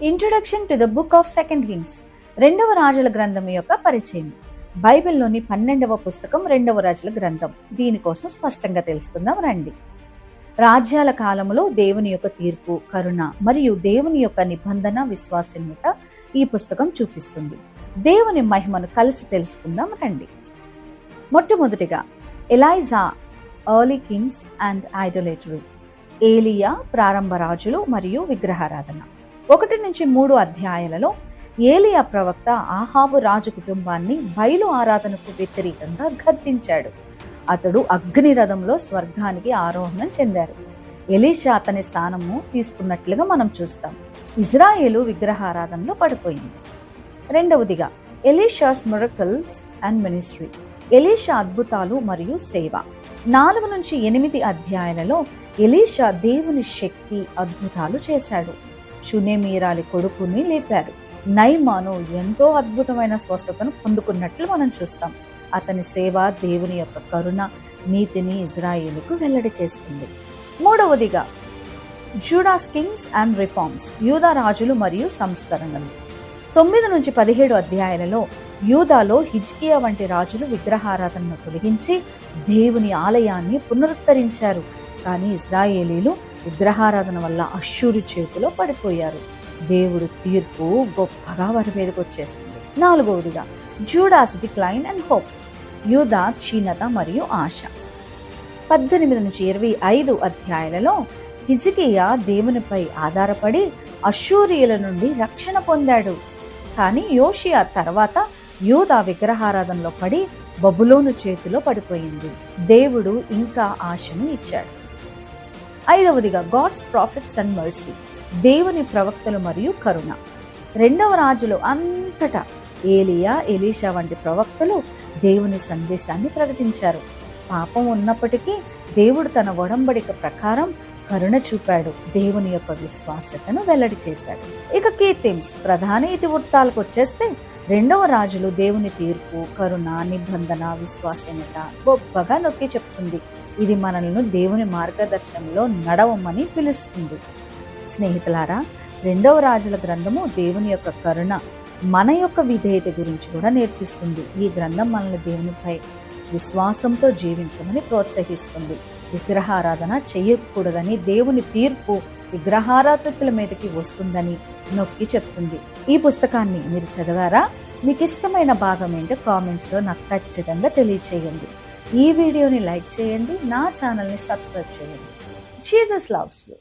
Introduction to the book of second Kings, రెండవ రాజుల గ్రంథం యొక్క పరిచయం. బైబిల్లోని 12వ పుస్తకం రెండవ రాజుల గ్రంథం. దీనికోసం స్పష్టంగా తెలుసుకుందాం రండి. రాజ్యాల కాలములో దేవుని యొక్క తీర్పు, కరుణ మరియు దేవుని యొక్క నిబంధన విశ్వాసనీయత ఈ పుస్తకం చూపిస్తుంది. దేవుని మహిమను కలిసి తెలుసుకుందాం రండి. మొట్టమొదటిగా Elijah, early Kings and idolatry. ఏలియా, ప్రారంభ రాజులు మరియు విగ్రహారాధన. 1-3 అధ్యాయాలలో ఏలియా ప్రవక్త ఆహాబు రాజు కుటుంబాన్ని బయలు ఆరాధనకు వ్యతిరేకంగా గద్దించాడు. అతడు అగ్ని రథంలో స్వర్గానికి ఆరోహణం చెందారు. ఎలీషా అతని స్థానము తీసుకున్నట్లుగా మనం చూస్తాం. ఇజ్రాయేలు విగ్రహారాధనలో పడిపోయింది. రెండవదిగా ఎలీషాస్ మిరకల్స్ అండ్ మినిస్ట్రీ. ఎలీషా అద్భుతాలు మరియు సేవ. 4-8 అధ్యాయాలలో ఎలీషా దేవుని శక్తి అద్భుతాలు చేశాడు. షునేమీరాలి కొడుకుని లేపారు. నైమాను ఎంతో అద్భుతమైన స్వస్థతను పొందుకున్నట్లు మనం చూస్తాం. అతని సేవ దేవుని యొక్క కరుణ, నీతిని ఇజ్రాయేలుకు వెల్లడి చేస్తుంది. మూడవదిగా జూడాస్ కింగ్స్ అండ్ రిఫార్మ్స్. యూదా రాజులు మరియు సంస్కరణలు. 9-17 అధ్యాయాలలో యూదాలో హిజ్కియా వంటి రాజులు విగ్రహారాధనను తొలగించి దేవుని ఆలయాన్ని పునరుద్ధరించారు. కానీ ఇజ్రాయేలీలు విగ్రహారాధన వల్ల అష్షూరు చేతిలో పడిపోయారు. దేవుడు తీర్పు గొప్పగా వారి మీదకి వచ్చేసింది. 4వదిగా జూడాస్ డిక్లైన్ అండ్ హోప్. యూదా క్షీణత మరియు ఆశ. 18-25 అధ్యాయాలలో హిజ్కియా దేవునిపై ఆధారపడి అష్షూరీయుల నుండి రక్షణ పొందాడు. కానీ యోషియా తర్వాత యూదా విగ్రహారాధనలో పడి బబులోను చేతిలో పడిపోయింది. దేవుడు ఇంకా ఆశను ఇచ్చాడు. 5వదిగా గాడ్స్ ప్రాఫిట్స్ అండ్ మర్సీ. దేవుని ప్రవక్తలు మరియు కరుణ. 2వ రాజులు అంతటా ఏలియా, ఎలీషా వంటి ప్రవక్తలు దేవుని సందేశాన్ని ప్రకటించారు. పాపం ఉన్నప్పటికీ దేవుడు తన ఒడంబడిక ప్రకారం కరుణ చూపాడు. దేవుని యొక్క విశ్వాసతను వెల్లడి చేశాడు. ఇక కీ థీమ్స్, ప్రధాన ఇతివృత్తాలకు వచ్చేస్తే 2వ రాజులు దేవుని తీర్పు, కరుణ, నిబంధన, విశ్వాసనీయత గొప్పగా నొక్కి చెప్తుంది. ఇది మనల్ని దేవుని మార్గదర్శనంలో నడవమని పిలుస్తుంది. స్నేహితులారా, 2వ రాజుల గ్రంథము దేవుని యొక్క కరుణ, మన యొక్క విధేయత గురించి కూడా నేర్పిస్తుంది. ఈ గ్రంథం మనల్ని దేవునిపై విశ్వాసంతో జీవించమని ప్రోత్సహిస్తుంది. విగ్రహారాధన చేయకూడదని, దేవుని తీర్పు విగ్రహారాధకుల మీదకి వస్తుందని నొక్కి చెప్తుంది. ఈ పుస్తకాన్ని మీరు చదివారా? మీకు ఇష్టమైన భాగం ఏంటో కామెంట్స్లో నాకు ఖచ్చితంగా తెలియచేయండి. ఈ వీడియోని లైక్ చేయండి, నా ఛానల్ని సబ్స్క్రైబ్ చేయండి. Jesus loves you.